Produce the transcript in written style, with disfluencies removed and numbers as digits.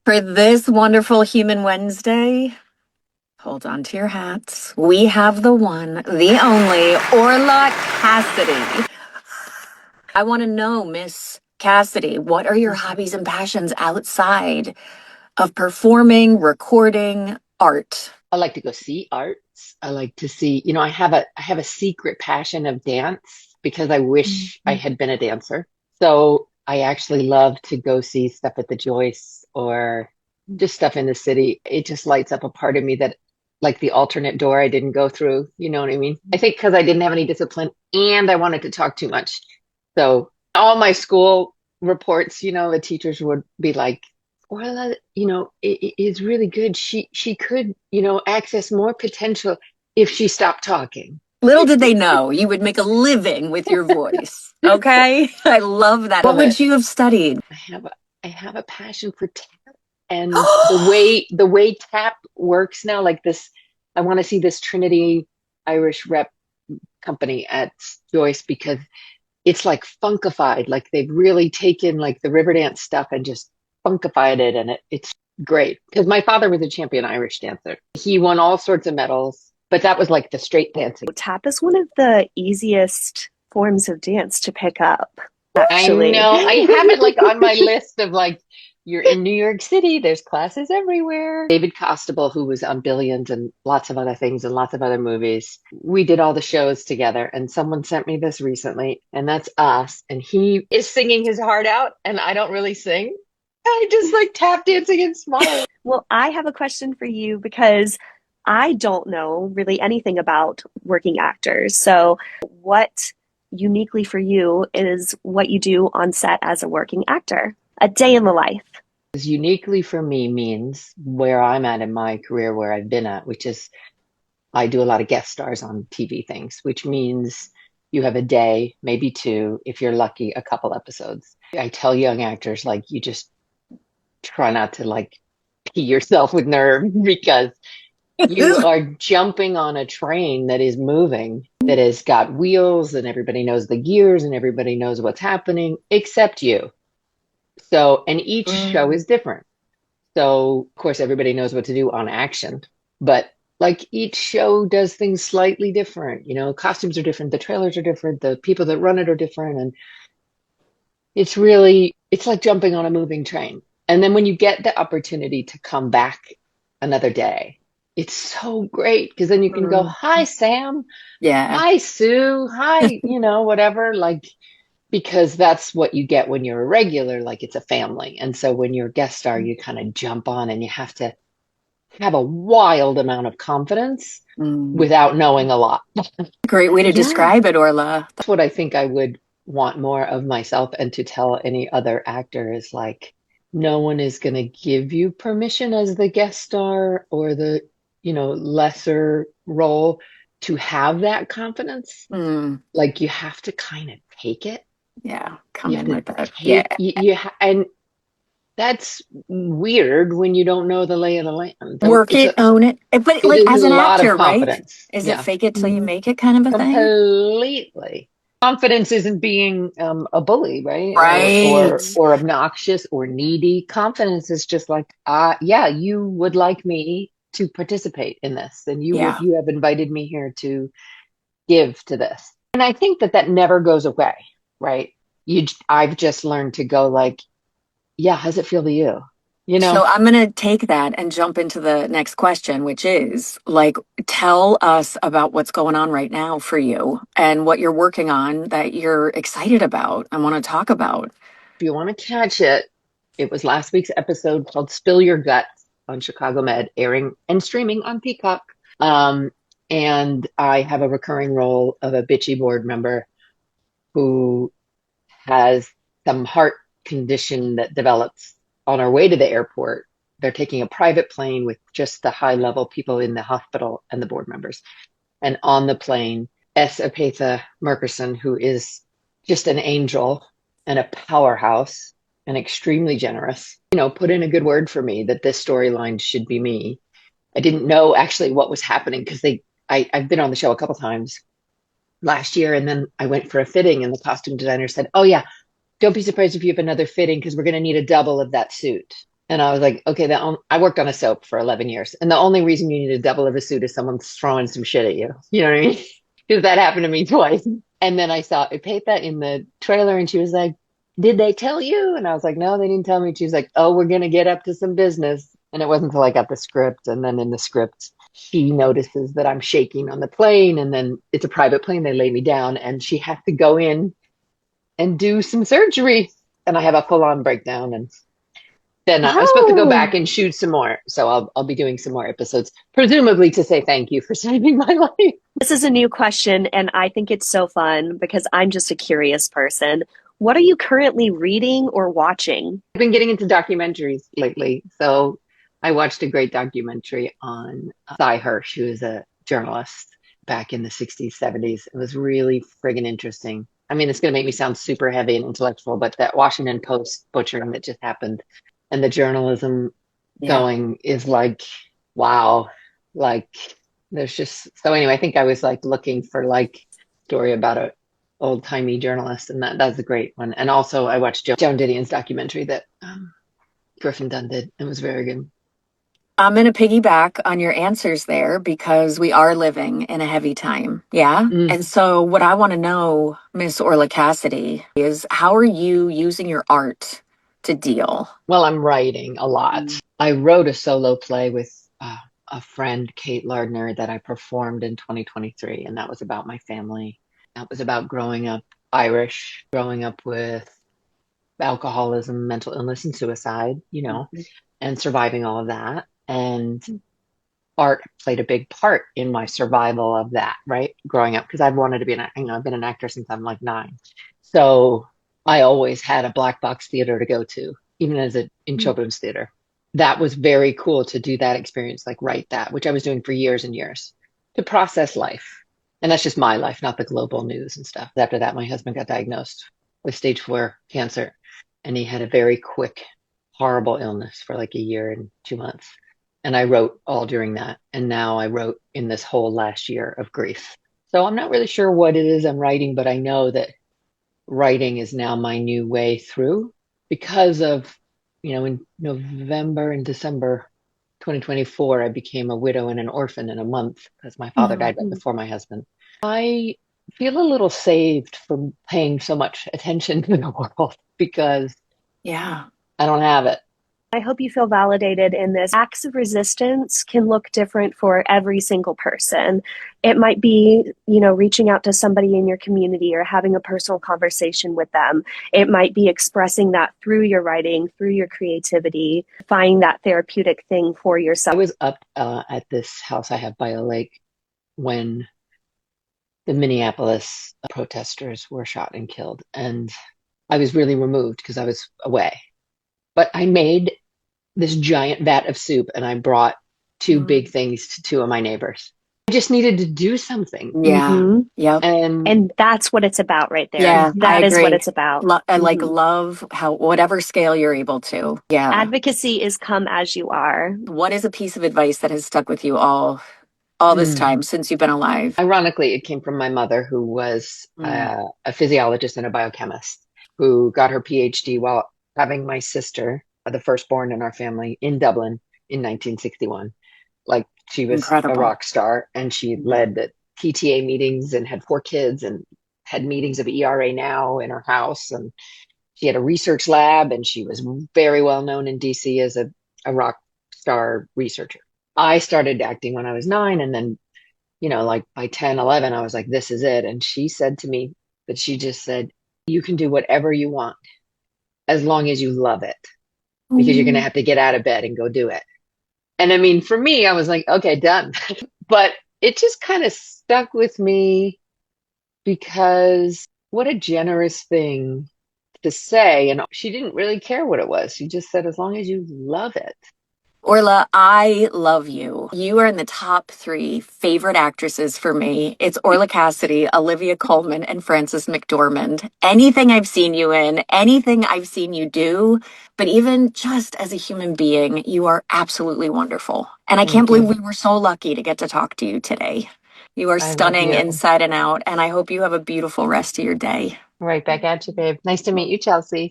For this wonderful Human Wednesday, hold on to your hats. We have the one, the only, Orlagh Cassidy. I want to know, Miss Cassidy, what are your hobbies and passions outside of performing, recording, art? I like to go see arts. I like to see, I have a secret passion of dance because I wish I had been a dancer. So I actually love to go see stuff at the Joyce or just stuff in the city. It just lights up a part of me that like the alternate door I didn't go through. You know what I mean? I think because I didn't have any discipline and I wanted to talk too much. So all my school reports, the teachers would be like, Orla, is really good. She could, access more potential if she stopped talking. Little did they know you would make a living with your voice. Okay? I love that. What would you have studied? I have a passion for tap and the way tap works now, like this, I want to see this Trinity Irish rep company at Joyce because it's like funkified, like they've really taken like the Riverdance stuff and just funkified it, and it's great because my father was a champion Irish dancer. He won all sorts of medals, but that was like the straight dancing. Tap is one of the easiest forms of dance to pick up, actually. I know. I have it like on my list of like, you're in New York City, there's classes everywhere. David Costabile, who was on Billions and lots of other things and lots of other movies, we did all the shows together, and someone sent me this recently, and that's us, and he is singing his heart out, and I don't really sing. I just like tap dancing and smiling. Well, I have a question for you because I don't know really anything about working actors. So what uniquely for you is what you do on set as a working actor? A day in the life. Uniquely for me means where I'm at in my career, where I've been at, which is I do a lot of guest stars on TV things, which means you have a day, maybe two, if you're lucky, a couple episodes. I tell young actors, like, you just try not to like pee yourself with nerve because you are jumping on a train that is moving, that has got wheels, and everybody knows the gears and everybody knows what's happening except you. So, and each show is different. So, of course, everybody knows what to do on action, but like each show does things slightly different. Costumes are different, the trailers are different, the people that run it are different. And it's like jumping on a moving train. And then when you get the opportunity to come back another day, it's so great because then you can go, hi, Sam. Yeah. Hi, Sue. Hi, whatever. Like, because that's what you get when you're a regular, like it's a family. And so when you're a guest star, you kind of jump on and you have to have a wild amount of confidence without knowing a lot. Great way to describe it, Orla. That's what I think I would want more of myself, and to tell any other actor is like, no one is going to give you permission as the guest star or the, lesser role to have that confidence. Like you have to kind of take it. Yeah, come in with it. And that's weird when you don't know the lay of the land. Work it, own it. But like as an actor, right? Is it fake it till you make it kind of a thing? Completely. Confidence isn't being a bully, right? Right. Or obnoxious or needy. Confidence is just like, you would like me to participate in this, and you have invited me here to give to this. And I think that never goes away, right? I've just learned to go like, yeah, how's it feel to you? So I'm going to take that and jump into the next question, which is like, tell us about what's going on right now for you and what you're working on that you're excited about and want to talk about. If you want to catch it, it was last week's episode called Spill Your Guts on Chicago Med, airing and streaming on Peacock. And I have a recurring role of a bitchy board member who has some heart condition that develops on our way to the airport. They're taking a private plane with just the high level people in the hospital and the board members. And on the plane, S. Apatha Murkerson, who is just an angel and a powerhouse and extremely generous, put in a good word for me that this storyline should be me. I didn't know actually what was happening because I've been on the show a couple times last year, and then I went for a fitting and the costume designer said, oh yeah, don't be surprised if you have another fitting because we're going to need a double of that suit. And I was like, okay, I worked on a soap for 11 years. And the only reason you need a double of a suit is someone's throwing some shit at you. You know what I mean? Because that happened to me twice. And then I saw Ipetha in the trailer and she was like, did they tell you? And I was like, no, they didn't tell me. She was like, oh, we're going to get up to some business. And it wasn't until I got the script. And then in the script, she notices that I'm shaking on the plane. And then it's a private plane. They lay me down and she has to go in and do some surgery. And I have a full on breakdown. And then I'm supposed to go back and shoot some more. So I'll be doing some more episodes, presumably to say thank you for saving my life. This is a new question, and I think it's so fun because I'm just a curious person. What are you currently reading or watching? I've been getting into documentaries lately. So I watched a great documentary on Cy Hirsch, who is a journalist back in the 60s, 70s. It was really friggin' interesting. I mean, it's going to make me sound super heavy and intellectual, but that Washington Post butchering that just happened and the journalism going is like, wow. Like, there's just, so anyway, I think I was like looking for like story about a old timey journalist, and that's a great one. And also I watched Joan Didion's documentary that Griffin Dunn did. It was very good. I'm going to piggyback on your answers there because we are living in a heavy time. Yeah. And so what I want to know, Miss Orlagh Cassidy, is how are you using your art to deal? Well, I'm writing a lot. I wrote a solo play with a friend, Kate Lardner, that I performed in 2023. And that was about my family. That was about growing up Irish, growing up with alcoholism, mental illness, and suicide, you know, and surviving all of that. And art played a big part in my survival of that, right? Growing up, because I've wanted to be I've been an actor since I'm like 9. So I always had a black box theater to go to, even in children's theater. That was very cool to do that experience, like write that, which I was doing for years and years to process life. And that's just my life, not the global news and stuff. After that, my husband got diagnosed with stage 4 cancer, and he had a very quick, horrible illness for like a year and 2 months. And I wrote all during that. And now I wrote in this whole last year of grief. So I'm not really sure what it is I'm writing, but I know that writing is now my new way through because of, you know, in November and December 2024, I became a widow and an orphan in a month because my father died right before my husband. I feel a little saved from paying so much attention to the world because I don't have it. I hope you feel validated in this. Acts of resistance can look different for every single person. It might be, you know, reaching out to somebody in your community or having a personal conversation with them. It might be expressing that through your writing, through your creativity, finding that therapeutic thing for yourself. I was up at this house I have by a lake when the Minneapolis protesters were shot and killed. And I was really removed because I was away. But I made this giant vat of soup and I brought 2 big things to 2 of my neighbors. I just needed to do something. And that's what it's about right there. Yeah, that is what it's about. I like love how whatever scale you're able to. Yeah. Advocacy is come as you are. What is a piece of advice that has stuck with you all this time since you've been alive? Ironically, it came from my mother, who was a physiologist and a biochemist, who got her PhD while having my sister, the firstborn in our family, in Dublin in 1961. Like, she was a rock star, and she led the PTA meetings and had 4 kids and had meetings of ERA Now in her house. And she had a research lab, and she was very well known in DC as a rock star researcher. I started acting when I was 9, and then, you know, like by 10, 11, I was like, this is it. And she said to me that she just said, you can do whatever you want as long as you love it, because you're going to have to get out of bed and go do it. And I mean, for me, I was like, okay, done. But it just kind of stuck with me because what a generous thing to say. And she didn't really care what it was. She just said, as long as you love it. Orlagh, I love you. You are in the top 3 favorite actresses for me. It's Orlagh Cassidy, Olivia Colman, and Frances McDormand. Anything I've seen you in, anything I've seen you do, but even just as a human being, you are absolutely wonderful. And I can't believe we were so lucky to get to talk to you today. You are stunning inside and out, and I hope you have a beautiful rest of your day. Right back at you, babe. Nice to meet you, Chelsea.